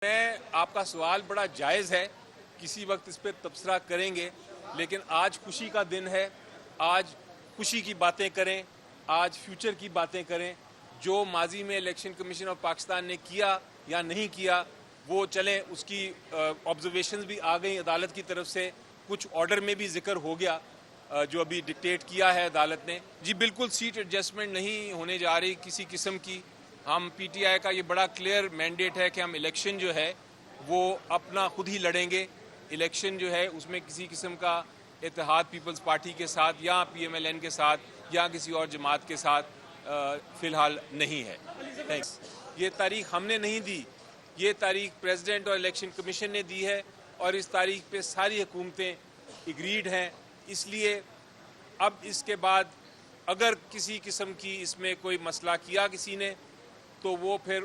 मैं आपका सवाल बड़ा जायज़ है, किसी वक्त इस पर तबसरा करेंगे, लेकिन आज खुशी का दिन है। आज खुशी की बातें करें, आज फ्यूचर की बातें करें। जो माजी में इलेक्शन कमीशन ऑफ पाकिस्तान ने किया या नहीं किया वो चलें, उसकी ऑब्जर्वेशंस भी आ गई अदालत की तरफ से, कुछ ऑर्डर में भी जिक्र हो गया जो अभी डिक्टेट किया है अदालत ने। जी बिल्कुल, सीट एडजस्टमेंट नहीं होने जा रही किसी किस्म की। हम पीटीआई का ये बड़ा क्लियर मैंडेट है कि हम इलेक्शन जो है वो अपना खुद ही लड़ेंगे। इलेक्शन जो है उसमें किसी किस्म का इत्तेहाद पीपल्स पार्टी के साथ या पीएमएलएन के साथ या किसी और जमात के साथ फ़िलहाल नहीं है। थैंक्स। ये तारीख हमने नहीं दी, ये तारीख प्रेसिडेंट और इलेक्शन कमीशन ने दी है और इस तारीख पे सारी हुकूमतें एग्रीड हैं। इसलिए अब इसके बाद अगर किसी किस्म की इसमें कोई मसला किया किसी ने तो वो फिर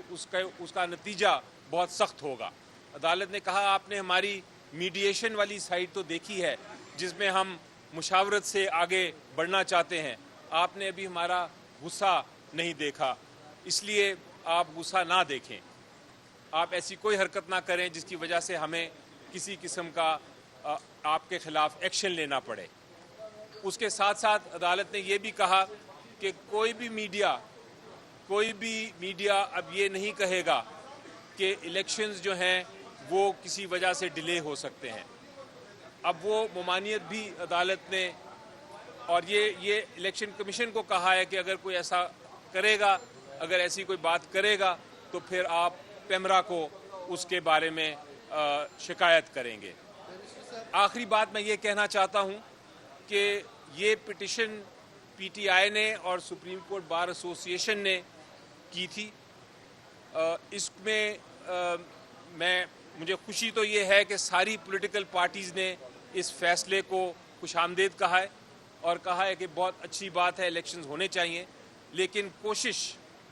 उसका नतीजा बहुत सख्त होगा। अदालत ने कहा आपने हमारी मीडिएशन वाली साइड तो देखी है जिसमें हम मुशावरत से आगे बढ़ना चाहते हैं, आपने अभी हमारा गुस्सा नहीं देखा, इसलिए आप गुस्सा ना देखें, आप ऐसी कोई हरकत ना करें जिसकी वजह से हमें किसी किस्म का आपके खिलाफ एक्शन लेना पड़े। उसके साथ साथ अदालत ने यह भी कहा कि कोई भी मीडिया अब ये नहीं कहेगा कि इलेक्शंस जो हैं वो किसी वजह से डिले हो सकते हैं। अब वो ममानियत भी अदालत ने और ये इलेक्शन कमीशन को कहा है कि अगर कोई ऐसा करेगा, अगर ऐसी कोई बात करेगा तो फिर आप पेमरा को उसके बारे में शिकायत करेंगे। आखिरी बात मैं ये कहना चाहता हूँ कि ये पिटिशन पीटीआई ने और सुप्रीम कोर्ट बार एसोसिएशन ने की थी। इसमें मुझे खुशी तो ये है कि सारी पॉलिटिकल पार्टीज़ ने इस फैसले को खुशामदीद कहा है और कहा है कि बहुत अच्छी बात है, इलेक्शंस होने चाहिए। लेकिन कोशिश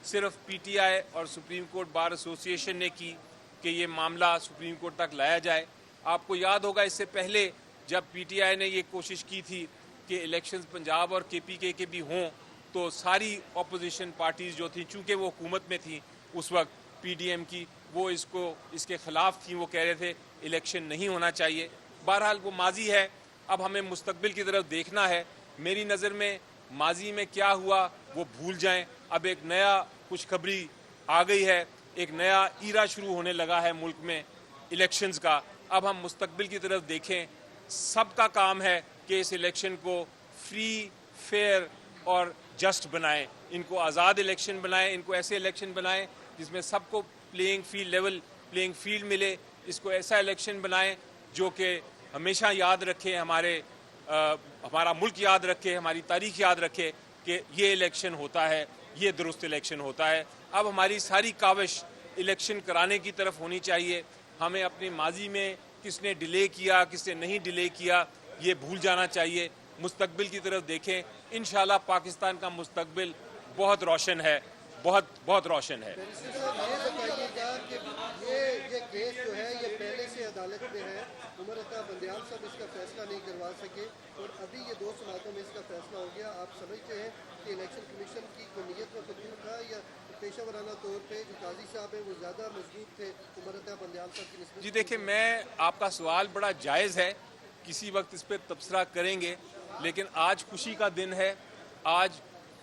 सिर्फ पीटीआई और सुप्रीम कोर्ट बार एसोसिएशन ने की कि ये मामला सुप्रीम कोर्ट तक लाया जाए। आपको याद होगा इससे पहले जब पीटीआई ने ये कोशिश की थी कि इलेक्शंस पंजाब और केपीके के भी हों तो सारी अपोजिशन पार्टीज़ जो थी, चूँकि वो हुकूमत में थी उस वक्त पीडीएम की, वो इसके ख़िलाफ़ थी, वो कह रहे थे इलेक्शन नहीं होना चाहिए। बहरहाल वो माजी है, अब हमें मुस्तकबिल की तरफ देखना है। मेरी नज़र में माजी में क्या हुआ वो भूल जाएं। अब एक नया खुशखबरी आ गई है, एक नया ईरा शुरू होने लगा है मुल्क में इलेक्शंस का। अब हम मुस्तकबिल की तरफ देखें। सबका काम है कि इस इलेक्शन को फ्री, फेयर और जस्ट बनाएं, इनको आज़ाद इलेक्शन बनाएं, इनको ऐसे इलेक्शन बनाएं जिसमें सबको लेवल प्लेइंग फील्ड मिले। इसको ऐसा इलेक्शन बनाएं जो कि हमेशा याद रखे, हमारा मुल्क याद रखे, हमारी तारीख याद रखे कि ये इलेक्शन होता है, ये दुरुस्त इलेक्शन होता है। अब हमारी सारी काविश इलेक्शन कराने की तरफ होनी चाहिए। हमें अपने माजी में किसने डिले किया, किसने नहीं डिले किया, ये भूल जाना चाहिए। मुस्तकबिल की तरफ देखें। इंशाल्लाह पाकिस्तान का मुस्तकबिल बहुत रोशन है, बहुत रोशन है। ये केस जो है ये पहले से अदालत में है, उमर अता बंदियाल साहब इसका फैसला नहीं करवा सके और अभी ये 2 समातों में इसका फैसला हो गया। आप समझते हैं कि इलेक्शन कमीशन की कोई नीयत में कसूर था या पेशा तौर पे जो काजी साहब है वो ज़्यादा मजबूत थे उमर अता बंदियाल साहब की निस्बत? जी देखिए, मैं आपका सवाल बड़ा जायज़ है, किसी वक्त इस पर तबसरा करेंगे, लेकिन आज खुशी का दिन है। आज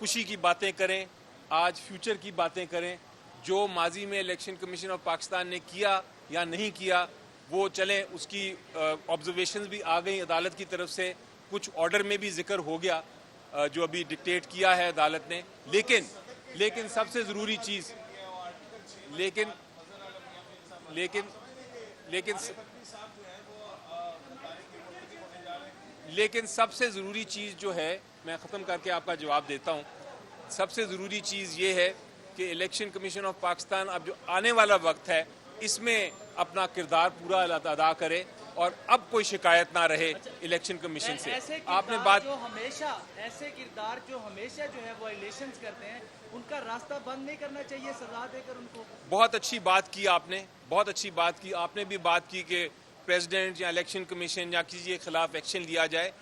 खुशी की बातें करें, आज फ्यूचर की बातें करें। जो माजी में इलेक्शन कमीशन ऑफ पाकिस्तान ने किया या नहीं किया वो चलें, उसकी ऑब्जर्वेशंस भी आ गई अदालत की तरफ से, कुछ ऑर्डर में भी जिक्र हो गया जो अभी डिक्टेट किया है अदालत ने। लेकिन सबसे ज़रूरी चीज़ लेकिन सबसे ज़रूरी चीज़ जो है, मैं ख़त्म करके आपका जवाब देता हूँ। सबसे ज़रूरी चीज़ ये है कि इलेक्शन कमीशन ऑफ पाकिस्तान अब जो आने वाला वक्त है इसमें अपना किरदार पूरा अदा करे और अब कोई शिकायत ना रहे इलेक्शन कमीशन से। आपने बात ऐसे किरदार जो हमेशा जो है वो इलेक्शंस करते हैं, उनका रास्ता बंद नहीं करना चाहिए सजा देकर उनको। बहुत अच्छी बात की आपने, बहुत अच्छी बात की आपने भी बात की कि प्रेसिडेंट या इलेक्शन कमीशन या किसी के खिलाफ एक्शन लिया जाए।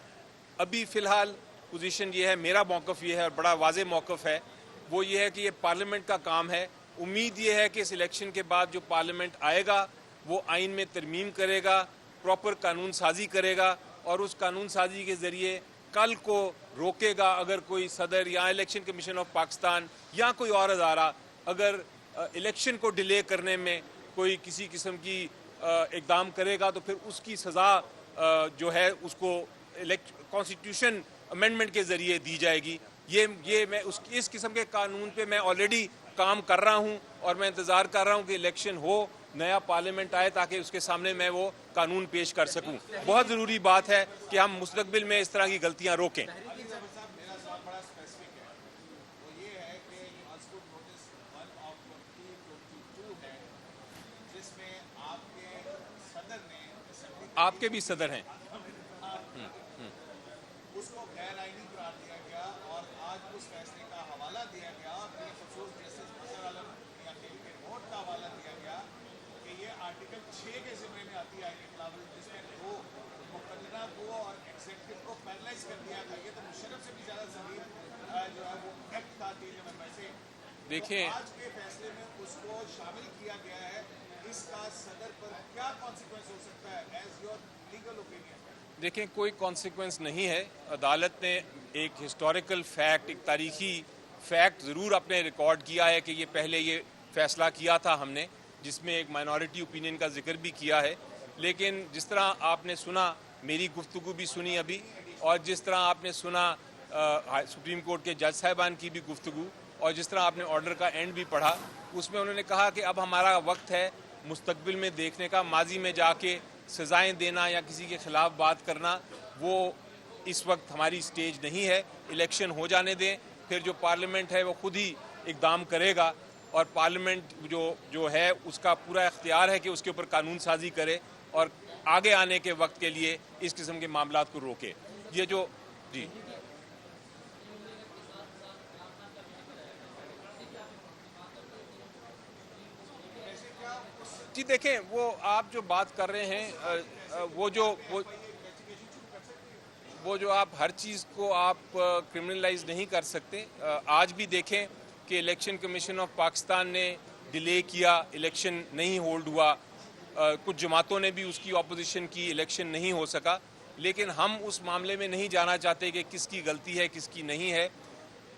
अभी फ़िलहाल पोजीशन ये है, मेरा मौक़िफ़ ये है और बड़ा वाज़ेह मौक़िफ़ है, वो ये है कि ये पार्लियामेंट का काम है। उम्मीद ये है कि इस इलेक्शन के बाद जो पार्लियामेंट आएगा वो आइन में तरमीम करेगा, प्रॉपर कानून साजी करेगा और उस कानून साजी के ज़रिए कल को रोकेगा अगर कोई सदर या इलेक्शन कमीशन ऑफ पाकिस्तान या कोई और अदारा अगर इलेक्शन को डिले करने में कोई किसी किस्म की इकदाम करेगा तो फिर उसकी सज़ा जो है उसको कॉन्स्टिट्यूशन अमेंडमेंट के ज़रिए दी जाएगी। ये मैं इस किस्म के कानून पे मैं ऑलरेडी काम कर रहा हूँ और मैं इंतज़ार कर रहा हूँ कि इलेक्शन हो, नया पार्लियामेंट आए ताकि उसके सामने मैं वो कानून पेश कर सकूँ। बहुत ज़रूरी बात है कि हम मुस्तकबिल में इस तरह की गलतियाँ रोकें। आपके भी सदर हैं। उसको गैर आईनी करार दिया गया और आज उस फैसले का हवाला दिया गया, बेखसूस जस्टिस अजहर आलम या के नोट का हवाला दिया गया कि ये आर्टिकल 6 के ज़िम्मे में आती है के खिलाफ, जिसमें दो मुकदमा को और एग्जीक्यूटिव को पैनलाइज कर दिया था। ये तो मुशर्रफ से भी ज़्यादा ज़मीन जो है वो एक्ट था 3 नवंबर से। देखिए आज के फैसले में उसको शामिल किया गया है, इसका सदर पर क्या कॉन्सिक्वेंस हो सकता है एज योर लीगल ओपिनियन? देखें, कोई कॉन्सिक्वेंस नहीं है। अदालत ने एक हिस्टोरिकल फैक्ट, एक तारीखी फैक्ट ज़रूर अपने रिकॉर्ड किया है कि ये पहले ये फैसला किया था हमने, जिसमें एक माइनॉरिटी ओपिनियन का जिक्र भी किया है। लेकिन जिस तरह आपने सुना, मेरी गुफ्तगू भी सुनी अभी, और जिस तरह आपने सुना सुप्रीम कोर्ट के जज साहिबान की भी गुफ्तगू, और जिस तरह आपने ऑर्डर का एंड भी पढ़ा, उसमें उन्होंने कहा कि अब हमारा वक्त है मुस्तकबिल में देखने का, माजी में जाके सज़ाएं देना या किसी के ख़िलाफ़ बात करना, वो इस वक्त हमारी स्टेज नहीं है। इलेक्शन हो जाने दें, फिर जो पार्लियामेंट है वो खुद ही इक़दाम करेगा और पार्लियामेंट जो है उसका पूरा इख्तियार है कि उसके ऊपर कानून साजी करे और आगे आने के वक्त के लिए इस किस्म के मामलात को रोके। ये जो जी देखें, वो आप जो बात कर रहे हैं, वो जो आप हर चीज़ को आप क्रिमिनलाइज नहीं कर सकते। आज भी देखें कि इलेक्शन कमीशन ऑफ पाकिस्तान ने डिले किया, इलेक्शन नहीं होल्ड हुआ, कुछ जमातों ने भी उसकी ऑपोजिशन की, इलेक्शन नहीं हो सका। लेकिन हम उस मामले में नहीं जाना चाहते कि किसकी गलती है किसकी नहीं है।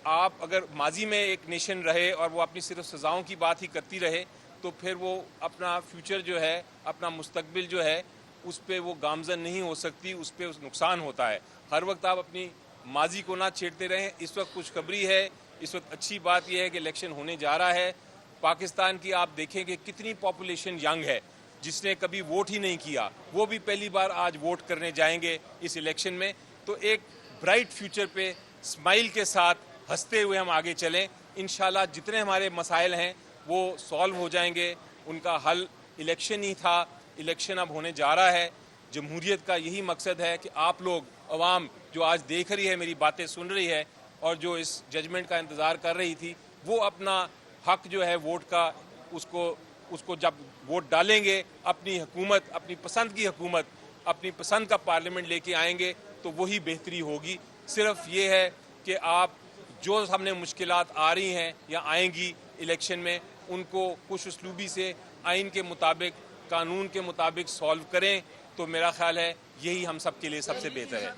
आप अगर माजी में एक नेशन रहे और वो अपनी सिर्फ सज़ाओं की बात ही करती रहे तो फिर वो अपना फ्यूचर जो है, अपना मुस्तकबिल जो है, उस पर वो गामजन नहीं हो सकती, उस पर नुकसान होता है। हर वक्त आप अपनी माजी को ना छेड़ते रहें। इस वक्त खुशखबरी है, इस वक्त अच्छी बात यह है कि इलेक्शन होने जा रहा है। पाकिस्तान की आप देखें कि कितनी पॉपुलेशन यंग है, जिसने कभी वोट ही नहीं किया, वो भी पहली बार आज वोट करने जाएंगे इस इलेक्शन में। तो एक ब्राइट फ्यूचर पे स्माइल के साथ हंसते हुए हम आगे चलें। इंशाल्लाह जितने हमारे मसाइल हैं वो सॉल्व हो जाएंगे। उनका हल इलेक्शन ही था, इलेक्शन अब होने जा रहा है। जमहूरियत का यही मकसद है कि आप लोग, अवाम जो आज देख रही है, मेरी बातें सुन रही है और जो इस जजमेंट का इंतज़ार कर रही थी, वो अपना हक जो है वोट का, उसको जब वोट डालेंगे, अपनी हुकूमत, अपनी पसंद की हुकूमत, अपनी पसंद का पार्लियामेंट लेके आएंगे तो वही बेहतरी होगी। सिर्फ ये है कि आप जो सामने मुश्किलात आ रही हैं या आएंगी इलेक्शन में, उनको खुश उसलूबी से आइन के मुताबिक, कानून के मुताबिक सॉल्व करें, तो मेरा ख्याल है यही हम सब के लिए सबसे बेहतर है।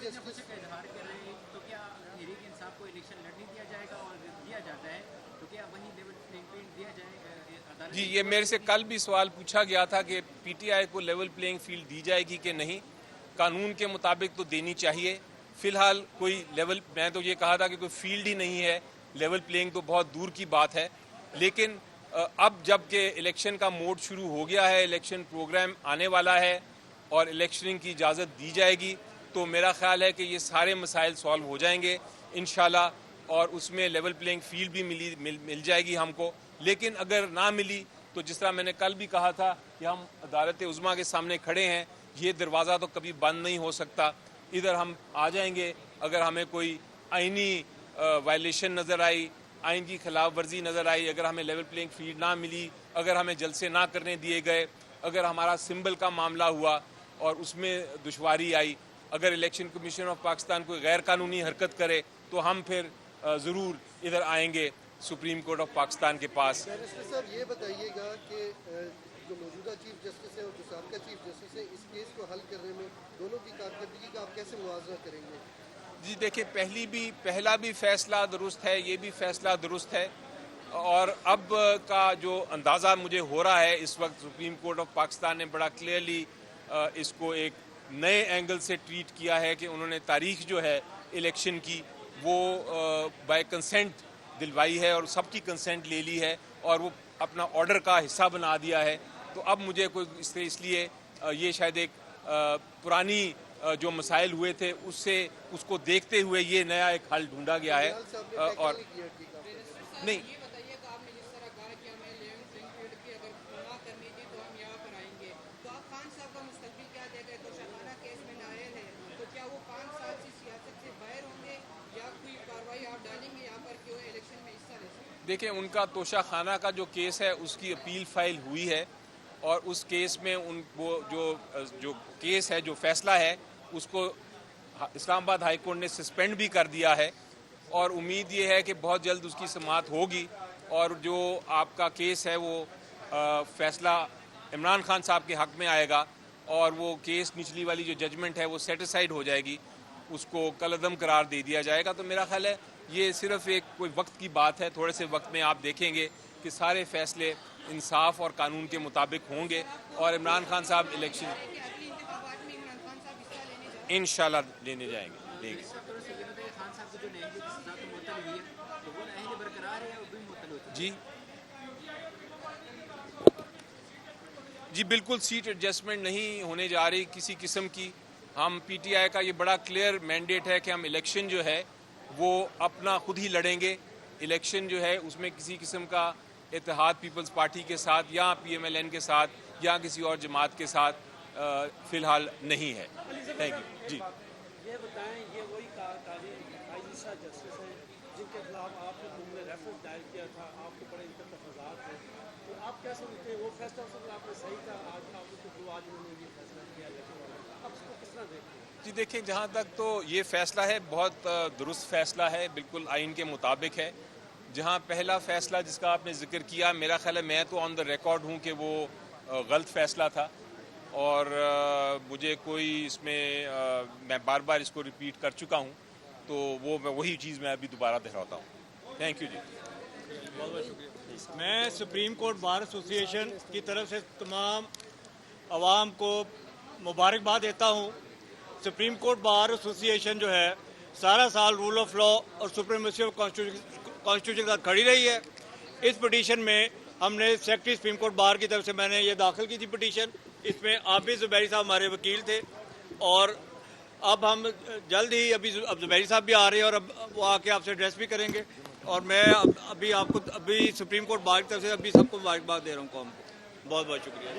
जी, ये मेरे से कल भी सवाल पूछा गया था कि पीटीआई को लेवल प्लेइंग फील्ड दी जाएगी कि नहीं। कानून के मुताबिक तो देनी चाहिए। फ़िलहाल कोई लेवल, मैं तो ये कहा था कि कोई फील्ड ही नहीं है, लेवल प्लेइंग तो बहुत दूर की बात है। लेकिन अब जब के इलेक्शन का मोड शुरू हो गया है, इलेक्शन प्रोग्राम आने वाला है और इलेक्शनिंग की इजाज़त दी जाएगी, तो मेरा ख्याल है कि ये सारे मसाइल सॉल्व हो जाएंगे इंशाल्लाह, और उसमें लेवल प्लेइंग फील्ड भी मिल जाएगी हमको। लेकिन अगर ना मिली तो जिस तरह मैंने कल भी कहा था कि हम अदालत उज़्मा के सामने खड़े हैं, ये दरवाज़ा तो कभी बंद नहीं हो सकता। इधर हम आ जाएंगे अगर हमें कोई आइनी वायलेशन नज़र आई, आइन की खिलाफ वर्जी नज़र आई, अगर हमें लेवल प्लेइंग फील्ड ना मिली, अगर हमें जलसे ना करने दिए गए, अगर हमारा सिंबल का मामला हुआ और उसमें दुश्वारी आई, अगर इलेक्शन कमीशन ऑफ पाकिस्तान कोई गैर कानूनी हरकत करे, तो हम फिर ज़रूर इधर आएंगे सुप्रीम कोर्ट ऑफ पाकिस्तान के पास। बैरिस्टर साहब, ये बताइएगा कि जो मौजूदा चीफ जस्टिस है की कारकर्दगी का आप कैसे मुआवजा करेंगे? जी देखिए, पहला भी फैसला दुरुस्त है, ये भी फैसला दुरुस्त है। और अब का जो अंदाज़ा मुझे हो रहा है इस वक्त, सुप्रीम कोर्ट ऑफ पाकिस्तान ने बड़ा क्लियरली इसको एक नए एंगल से ट्रीट किया है कि उन्होंने तारीख जो है इलेक्शन की वो बाय कंसेंट दिलवाई है और सबकी कंसेंट ले ली है और वो अपना ऑर्डर का हिस्सा बना दिया है। तो अब मुझे कोई इसलिए ये शायद एक पुरानी जो मसाइल हुए थे उसको देखते हुए ये नया एक हल ढूंढा गया है। और नहीं, देखिए उनका तोशा खाना का जो केस है उसकी अपील फाइल हुई है और उस केस में वो जो केस है, जो फैसला है, उसको इस्लामाबाद हाई कोर्ट ने सस्पेंड भी कर दिया है और उम्मीद ये है कि बहुत जल्द उसकी समाअत होगी और जो आपका केस है वो फैसला इमरान खान साहब के हक में आएगा और वो केस निचली वाली जो जजमेंट है वो सेटिसाइड हो जाएगी, उसको कलअदम करार दे दिया जाएगा। तो मेरा ख्याल है ये सिर्फ एक कोई वक्त की बात है, थोड़े से वक्त में आप देखेंगे कि सारे फैसले इंसाफ और कानून के मुताबिक होंगे और इमरान खान साहब इलेक्शन इंशाल्लाह लेने जाएंगे। जी बिल्कुल, सीट एडजस्टमेंट नहीं होने जा रही किसी किस्म की। हम पीटीआई का ये बड़ा क्लियर मैंडेट है कि हम इलेक्शन जो है वो अपना खुद ही लड़ेंगे। इलेक्शन जो है उसमें किसी किस्म का इत्तेहाद पीपल्स पार्टी के साथ या पीएमएलएन के साथ या किसी और जमात के साथ फिलहाल नहीं है। थैंक यू जी। ये बताएं, ये वही आयशा जस्टिस हैं जिनके खिलाफ आपने रेफरेंस दायर किया था, आपको बड़े इनके तफाज़ात थे, तो आप क्या समझते हैं वो फैसला आपने सही था? आज उन्होंने ये फैसला किया, आप उसको किस तरह देखते हैं? जी देखिए, जहाँ तक तो ये फैसला है बहुत दुरुस्त फैसला है, बिल्कुल आइन के मुताबिक है। जहाँ पहला फैसला जिसका आपने जिक्र किया, मेरा ख्याल है मैं तो ऑन द रिकॉर्ड हूँ कि वो गलत फैसला था और मुझे कोई इसमें मैं बार बार इसको रिपीट कर चुका हूँ, तो वो मैं वही चीज़ मैं अभी दोबारा दोहराता हूँ। थैंक यू जी। बहुत बहुत शुक्रिया। मैं सुप्रीम कोर्ट बार एसोसिएशन की तरफ से तमाम आवाम को मुबारकबाद देता हूँ। सुप्रीम कोर्ट बार एसोसिएशन जो है सारा साल रूल ऑफ लॉ और सुप्रीमेसी ऑफ कॉन्स्टिट्यूशन का खड़ी रही है। इस पिटीशन में हमने सेक्रेटरी सुप्रीम कोर्ट बार की तरफ से मैंने ये दाखिल की थी पिटीशन। इसमें आबिद ज़ुबैरी साहब हमारे वकील थे और अब हम जल्द ही अब ज़ुबैरी साहब भी आ रहे हैं और अब वो आके आपसे एड्रेस भी करेंगे और मैं अभी सुप्रीम कोर्ट बार की तरफ से अभी सबको मुबारकबाद दे रहा हूँ कौम को। बहुत बहुत शुक्रिया।